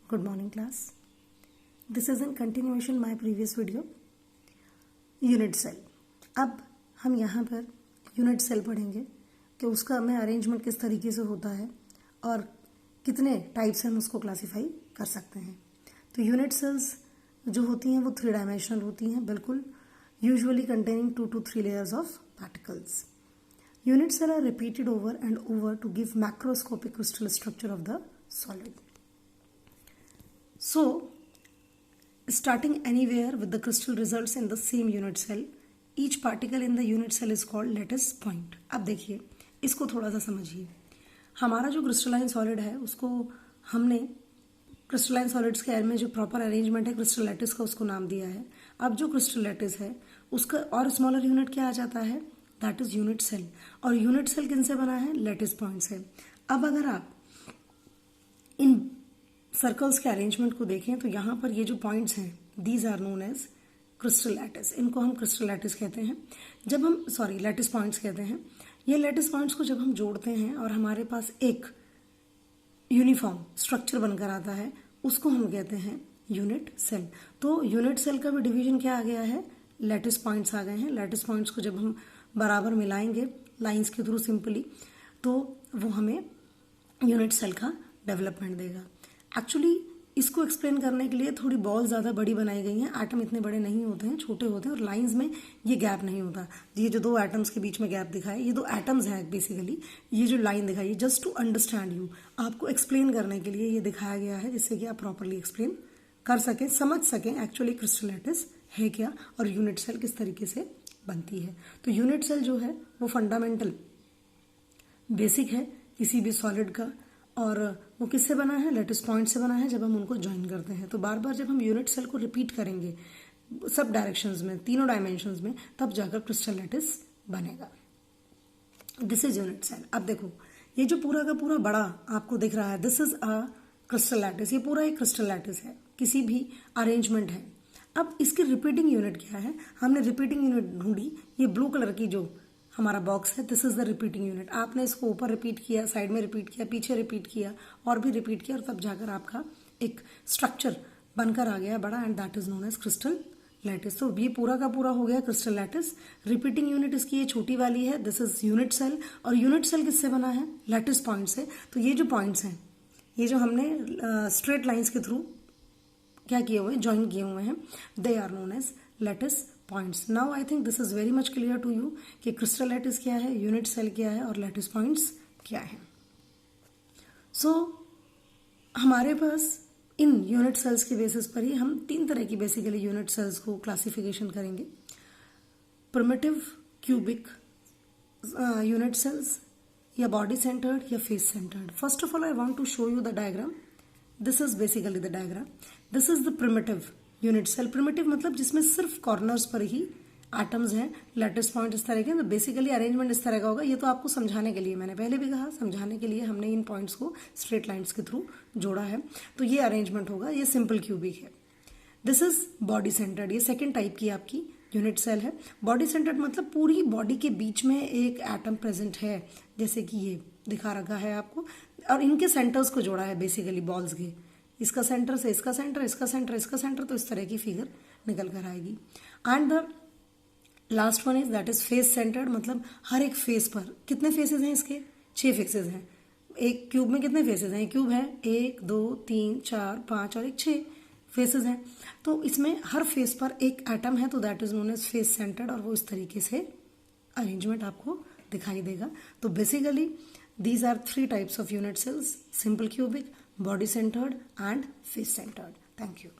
Good morning class. This is in continuation my previous video. Unit cell. अब हम यहाँ per unit cell पढ़ेंगे कि उसका हमें अरेंजमेंट किस तरीके से होता है और कितने टाइप से हम उसको क्लासीफाई कर सकते हैं. तो यूनिट सेल्स जो होती हैं वो 3 डायमेंशनल होती हैं, बिल्कुल, usually containing 2 to 3 layers of particles. Unit cell are repeated over and over to give macroscopic crystal structure of the solid. So, starting anywhere with the crystal results in the same unit cell, each particle in the unit cell is called lattice point. अब देखिए, इसको थोड़ा सा समझिए. हमारा जो crystalline solid है उसको हमने क्रिस्टलाइन सॉलिड्स के में जो प्रॉपर अरेंजमेंट है क्रिस्टल लैटिस का उसको नाम दिया है. अब जो क्रिस्टल लैटिस है उसका और स्मॉलर यूनिट क्या आ जाता है, दैट इज यूनिट सेल. और यूनिट सेल किन से बना है, लैटिस पॉइंट से. अब अगर आप इन सर्कल्स के अरेंजमेंट को देखें तो यहाँ पर ये जो पॉइंट्स हैं, these are known as crystal lattice. इनको हम क्रिस्टल लैटिस कहते हैं. जब हम लैटिस पॉइंट्स कहते हैं. ये लैटिस पॉइंट्स को जब हम जोड़ते हैं और हमारे पास एक यूनिफॉर्म स्ट्रक्चर बनकर आता है, उसको हम कहते हैं यूनिट सेल. तो यूनिट सेल का भी डिवीजन क्या आ गया है, लैटिस पॉइंट्स आ गए हैं. लैटिस पॉइंट्स को जब हम बराबर मिलाएंगे लाइंस के थ्रू सिंपली, तो वो हमें यूनिट सेल का डेवलपमेंट देगा. एक्चुअली इसको एक्सप्लेन करने के लिए थोड़ी बॉल ज़्यादा बड़ी बनाई गई हैं. एटम इतने बड़े नहीं होते हैं, छोटे होते हैं और लाइंस में ये गैप नहीं होता. ये जो 2 एटम्स के बीच में गैप दिखाए, ये 2 एटम्स हैं बेसिकली. ये जो लाइन दिखाई है जस्ट टू अंडरस्टैंड यू, आपको एक्सप्लेन करने के लिए ये दिखाया गया है, जिससे कि आप प्रॉपरली एक्सप्लेन कर सकें, समझ सकें एक्चुअली क्रिस्टल लैटिस है क्या और यूनिट सेल किस तरीके से बनती है. तो यूनिट सेल जो है वो फंडामेंटल बेसिक है किसी भी सॉलिड का, और वो किससे बना है, लैटिस पॉइंट से बना है. जब हम उनको ज्वाइन करते हैं तो बार बार जब हम यूनिट सेल को रिपीट करेंगे सब डायरेक्शंस में, तीनों डायमेंशंस में, तब जाकर क्रिस्टल लैटिस बनेगा. This is unit cell. अब देखो, ये जो पूरा का पूरा बड़ा आपको दिख रहा है, this is a crystal lattice. ये पूरा एक क्रिस्टल लैटिस है, किसी भी अरेंजमेंट है. अब इसकी रिपीटिंग यूनिट क्या है, हमने रिपीटिंग यूनिट ढूंढी. ये ब्लू कलर की जो हमारा बॉक्स है, this is the repeating unit. आपने इसको ऊपर रिपीट किया, साइड में रिपीट किया, पीछे रिपीट किया और भी रिपीट किया, और तब जाकर आपका एक स्ट्रक्चर बनकर आ गया बड़ा, and that is known as crystal lattice. तो ये पूरा का पूरा हो गया क्रिस्टल लैटिस. रिपीटिंग यूनिट इसकी ये छोटी वाली है, दिस इज यूनिट सेल. और यूनिट सेल किससे बना है, लैटिस पॉइंट से. तो ये जो पॉइंट्स हैं, ये जो हमने स्ट्रेट लाइन्स के थ्रू क्या किए हुए, ज्वाइन किए हुए हैं, they are known as lattice points. Now I think this is very much clear to you कि क्रिस्टल लैटिस क्या है, यूनिट सेल क्या है और लैटिस पॉइंट्स क्या है. सो हमारे पास इन यूनिट सेल्स के बेसिस पर ही हम 3 तरह की बेसिकली यूनिट सेल्स को क्लासिफिकेशन करेंगे. प्रिमिटिव क्यूबिक यूनिट सेल्स, या बॉडी सेंटर्ड या face centred. First of all I want to show you the diagram. This is basically the diagram. This is the primitive unit cell. Primitive मतलब जिसमें सिर्फ corners पर ही atoms हैं, lattice point इस तरह के. तो बेसिकली अरेंजमेंट इस तरह का होगा. ये तो आपको समझाने के लिए, मैंने पहले भी कहा, समझाने के लिए हमने इन पॉइंट्स को स्ट्रेट लाइन्स के थ्रू जोड़ा है. तो ये अरेंजमेंट होगा. ये सिंपल क्यूबिक है. This is body centred. ये सेकेंड टाइप की आपकी यूनिट सेल है. बॉडी सेंटर्ड मतलब पूरी बॉडी के बीच में एक एटम प्रेजेंट है, जैसे कि ये दिखा रखा है आपको, और इनके सेंटर्स को जोड़ा है बेसिकली बॉल्स के. इसका सेंटर से इसका सेंटर, इसका सेंटर, इसका सेंटर, तो इस तरह की फिगर निकल कर आएगी. And the last one is that is face centred. मतलब हर एक फेस पर कितने फेसेस हैं, इसके 6 फेसेस हैं. एक क्यूब में कितने फेसेस हैं, क्यूब है 1 2 3 4 5 और एक 6 फेसेस हैं. तो इसमें हर फेस पर एक एटम है, तो that is known as face centred. और वो इस तरीके से अरेंजमेंट आपको दिखाई देगा. तो basically these are 3 types of unit cells: simple cubic, body centered and face centered. Thank you.